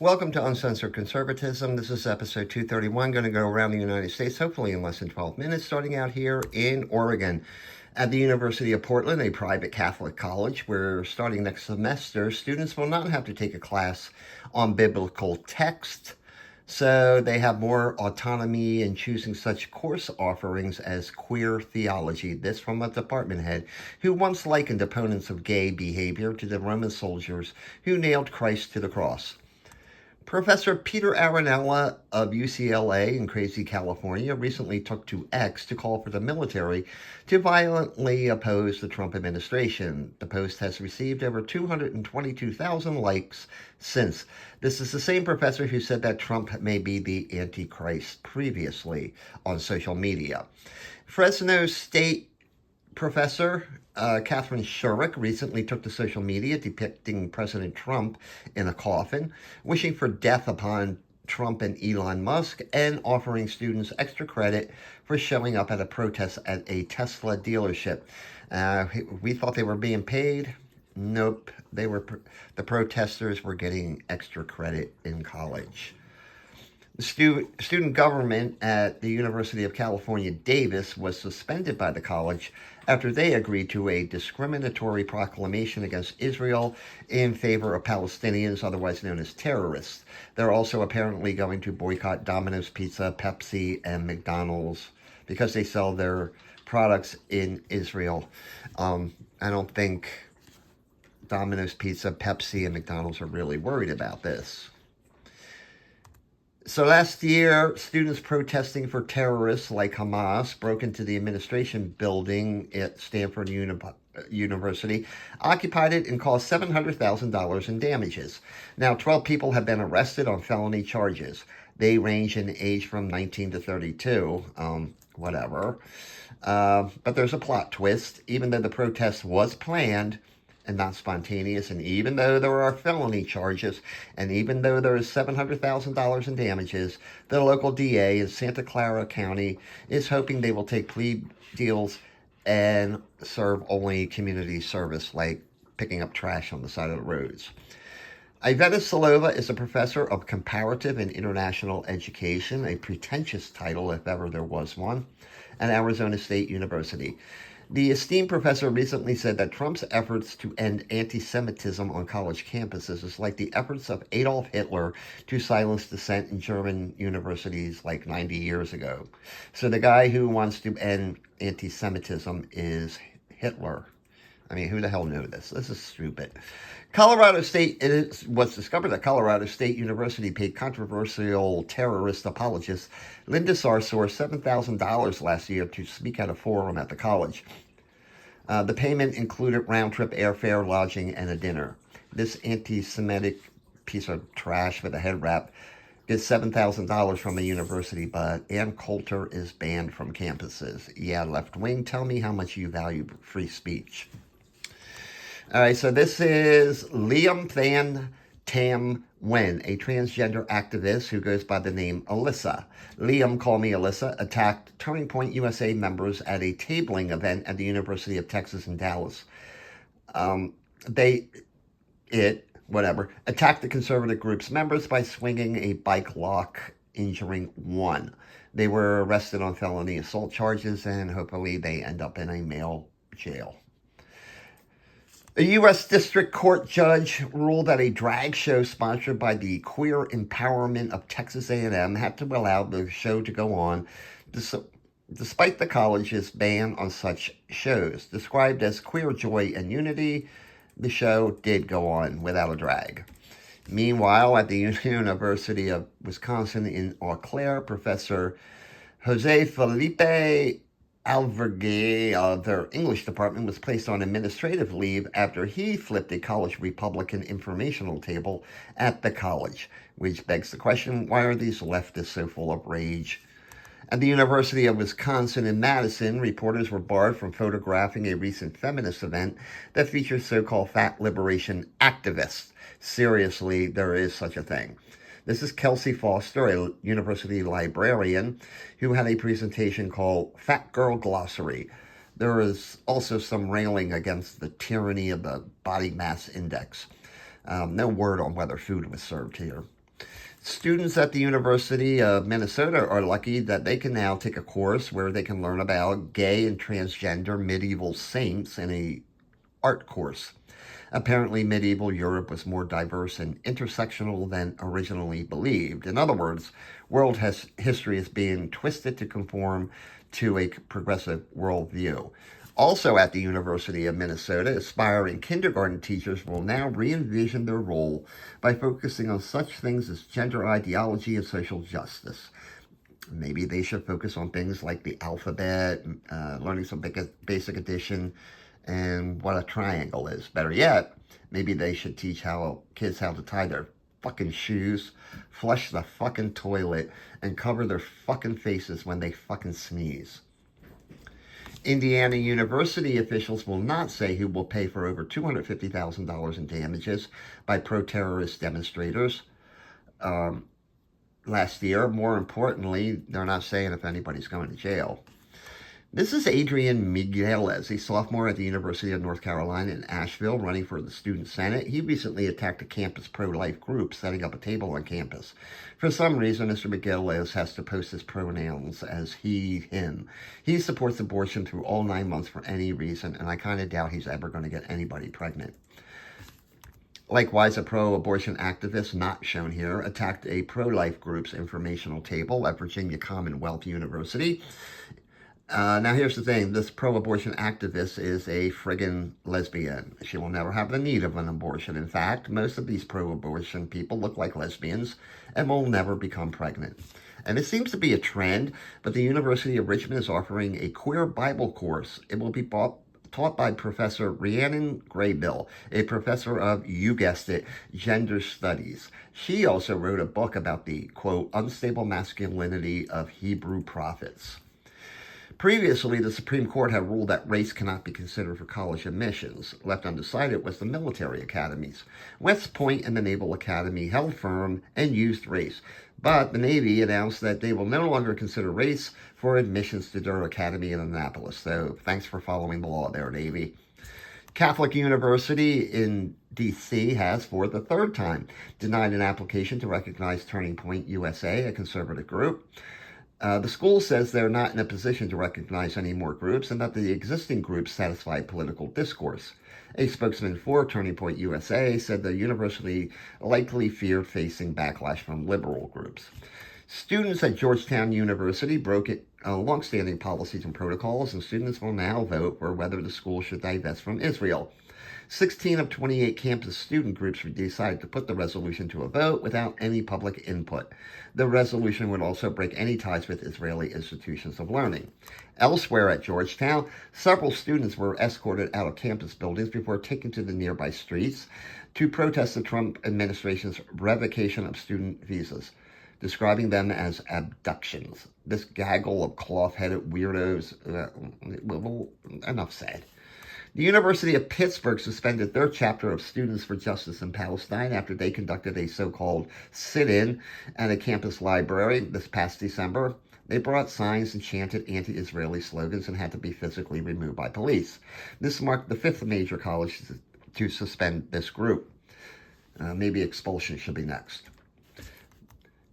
Welcome to Uncensored Conservatism. This is episode 231. Going to go around the United States, hopefully in less than 12 minutes, starting out here in Oregon. At the University of Portland, a private Catholic college, where starting next semester, students will not have to take a class on biblical text. So they have more autonomy in choosing such course offerings as queer theology. This from a department head who once likened opponents of gay behavior to the Roman soldiers who nailed Christ to the cross. Professor Peter Aronella of UCLA in Crazy, California, recently took to X to call for the military to violently oppose the Trump administration. The post has received over 222,000 likes since. This is the same professor who said that Trump may be the Antichrist previously on social media. Fresno State Professor Catherine Sherrick recently took to social media depicting President Trump in a coffin, wishing for death upon Trump and Elon Musk, and offering students extra credit for showing up at a protest at a Tesla dealership. We thought they were being paid. Nope, the protesters were getting extra credit in college. The student government at the University of California, Davis, was suspended by the college after they agreed to a discriminatory proclamation against Israel in favor of Palestinians, otherwise known as terrorists. They're also apparently going to boycott Domino's Pizza, Pepsi, and McDonald's because they sell their products in Israel. I don't think Domino's Pizza, Pepsi, and McDonald's are really worried about this. So last year, students protesting for terrorists like Hamas broke into the administration building at Stanford University, occupied it, and caused $700,000 in damages. Now, 12 people have been arrested on felony charges. They range in age from 19 to 32, whatever. But there's a plot twist. Even though the protest was planned and not spontaneous, and even though there are felony charges, and even though there is $700,000 in damages, the local DA in Santa Clara County is hoping they will take plea deals and serve only community service, like picking up trash on the side of the roads. Iveta Silova is a professor of comparative and international education, a pretentious title if ever there was one, at Arizona State University. The esteemed professor recently said that Trump's efforts to end anti-Semitism on college campuses is like the efforts of Adolf Hitler to silence dissent in German universities like 90 years ago. So the guy who wants to end anti-Semitism is Hitler. I mean, who the hell knew this? This is stupid. It was discovered that Colorado State University paid controversial terrorist apologist Linda Sarsour $7,000 last year to speak at a forum at the college. The payment included round-trip airfare, lodging, and a dinner. This anti-Semitic piece of trash with a head wrap gets $7,000 from a university, but Ann Coulter is banned from campuses. Yeah, left wing, tell me how much you value free speech. All right, so this is Liam Van Tam Wen, a transgender activist who goes by the name Alyssa. Liam, call me Alyssa, attacked Turning Point USA members at a tabling event at the University of Texas in Dallas. Attacked the conservative group's members by swinging a bike lock, injuring one. They were arrested on felony assault charges, and hopefully they end up in a male jail. A U.S. District Court judge ruled that a drag show sponsored by the Queer Empowerment of Texas A&M had to allow the show to go on, despite the college's ban on such shows. Described as queer joy and unity, the show did go on without a drag. Meanwhile, at the University of Wisconsin in Eau Claire, Professor Jose Felipe Alvergue of their English department was placed on administrative leave after he flipped a college Republican informational table at the college, which begs the question, why are these leftists so full of rage? At the University of Wisconsin in Madison, reporters were barred from photographing a recent feminist event that features so-called fat liberation activists. Seriously, there is such a thing. This is Kelsey Foster, a university librarian, who had a presentation called Fat Girl Glossary. There is also some railing against the tyranny of the body mass index. No word on whether food was served here. Students at the University of Minnesota are lucky that they can now take a course where they can learn about gay and transgender medieval saints in a art course. Apparently, medieval Europe was more diverse and intersectional than originally believed. In other words, world history is being twisted to conform to a progressive worldview. Also at the University of Minnesota, aspiring kindergarten teachers will now re-envision their role by focusing on such things as gender ideology and social justice. Maybe they should focus on things like the alphabet, learning some basic addition, and what a triangle is. Better yet, maybe they should teach kids how to tie their fucking shoes, flush the fucking toilet, and cover their fucking faces when they fucking sneeze. Indiana University officials will not say who will pay for over $250,000 in damages by pro-terrorist demonstrators last year. More importantly, they're not saying if anybody's going to jail. This is Adrian Migueles, a sophomore at the University of North Carolina in Asheville, running for the Student Senate. He recently attacked a campus pro-life group setting up a table on campus. For some reason, Mr. Migueles has to post his pronouns as he, him. He supports abortion through all 9 months for any reason, and I kind of doubt he's ever going to get anybody pregnant. Likewise, a pro-abortion activist, not shown here, attacked a pro-life group's informational table at Virginia Commonwealth University. Now, here's the thing. This pro-abortion activist is a friggin' lesbian. She will never have the need of an abortion. In fact, most of these pro-abortion people look like lesbians and will never become pregnant. And it seems to be a trend, but the University of Richmond is offering a queer Bible course. It will be taught by Professor Rhiannon Graybill, a professor of, you guessed it, gender studies. She also wrote a book about the, quote, unstable masculinity of Hebrew prophets. Previously, the Supreme Court had ruled that race cannot be considered for college admissions. Left undecided was the military academies. West Point and the Naval Academy held firm and used race, but the Navy announced that they will no longer consider race for admissions to their academy in Annapolis. So thanks for following the law there, Navy. Catholic University in D.C. has, for the third time, denied an application to recognize Turning Point USA, a conservative group. The school says they're not in a position to recognize any more groups and that the existing groups satisfy political discourse. A spokesman for Turning Point USA said the university likely feared facing backlash from liberal groups. Students at Georgetown University broke longstanding policies and protocols, and students will now vote for whether the school should divest from Israel. 16 of 28 campus student groups decided to put the resolution to a vote without any public input. The resolution would also break any ties with Israeli institutions of learning. Elsewhere at Georgetown, several students were escorted out of campus buildings before taken to the nearby streets to protest the Trump administration's revocation of student visas, describing them as abductions. This gaggle of cloth-headed weirdos, enough said. The University of Pittsburgh suspended their chapter of Students for Justice in Palestine after they conducted a so-called sit-in at a campus library this past December. They brought signs and chanted anti-Israeli slogans and had to be physically removed by police. This marked the fifth major college to suspend this group. Maybe expulsion should be next.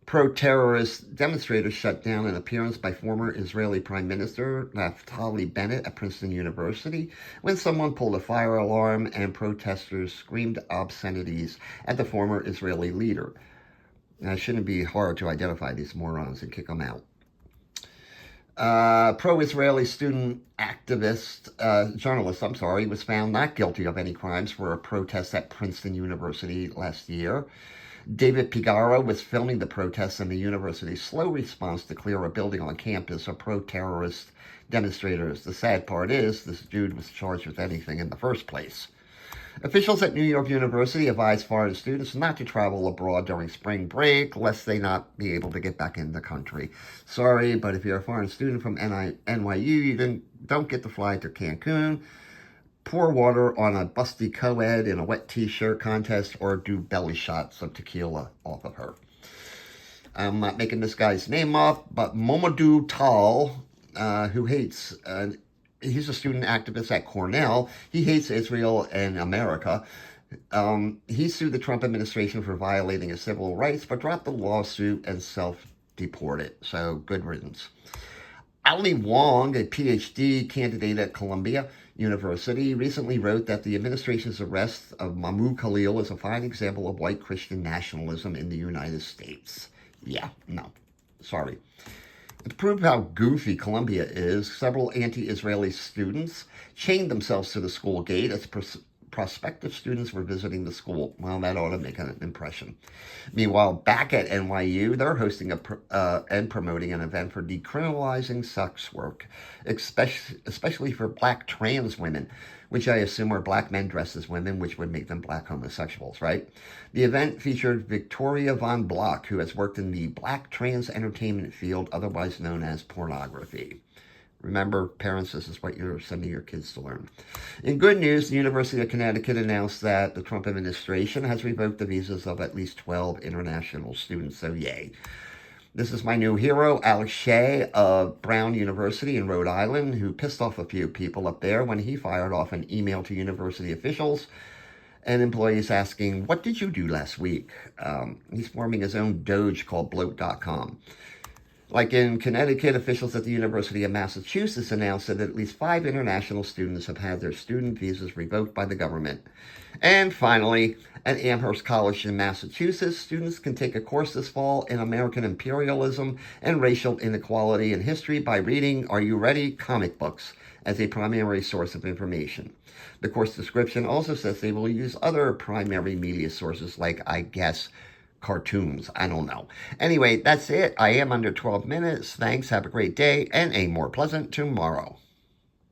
Pro-terrorist demonstrators shut down an appearance by former Israeli Prime Minister Naftali Bennett at Princeton University when someone pulled a fire alarm and protesters screamed obscenities at the former Israeli leader. Now, it shouldn't be hard to identify these morons and kick them out. Pro-Israeli journalist, was found not guilty of any crimes for a protest at Princeton University last year. David Pigaro was filming the protests and the university's slow response to clear a building on campus of pro-terrorist demonstrators. The sad part is, this dude was charged with anything in the first place. Officials at New York University advised foreign students not to travel abroad during spring break, lest they not be able to get back in the country. Sorry, but if you're a foreign student from NYU, you don't get to fly to Cancun, pour water on a busty co-ed in a wet t-shirt contest, or do belly shots of tequila off of her. I'm not making this guy's name up, but Mamadou Tal, who hates, he's a student activist at Cornell. He hates Israel and America. He sued the Trump administration for violating his civil rights, but dropped the lawsuit and self-deported. So good riddance. Ali Wong, a PhD candidate at Columbia University, recently wrote that the administration's arrest of Mahmoud Khalil is a fine example of white Christian nationalism in the United States. Yeah, no, sorry. To prove how goofy Columbia is, several anti-Israeli students chained themselves to the school gate as prospective students were visiting the school. Well, that ought to make an impression. Meanwhile, back at NYU, they're hosting and promoting an event for decriminalizing sex work, especially for black trans women, which I assume are black men dressed as women, which would make them black homosexuals, right? The event featured Victoria von Block, who has worked in the black trans entertainment field, otherwise known as pornography. Remember, parents, this is what you're sending your kids to learn. In good news, the University of Connecticut announced that the Trump administration has revoked the visas of at least 12 international students, so yay. This is my new hero, Alex Shea of Brown University in Rhode Island, who pissed off a few people up there when he fired off an email to university officials and employees asking, what did you do last week? He's forming his own doge called bloat.com. Like in Connecticut, officials at the University of Massachusetts announced that at least 5 international students have had their student visas revoked by the government. And finally, at Amherst College in Massachusetts, students can take a course this fall in American imperialism and racial inequality in history by reading, are you ready, comic books as a primary source of information. The course description also says they will use other primary media sources like, I guess, cartoons. I don't know. Anyway, that's it. I am under 12 minutes. Thanks. Have a great day and a more pleasant tomorrow.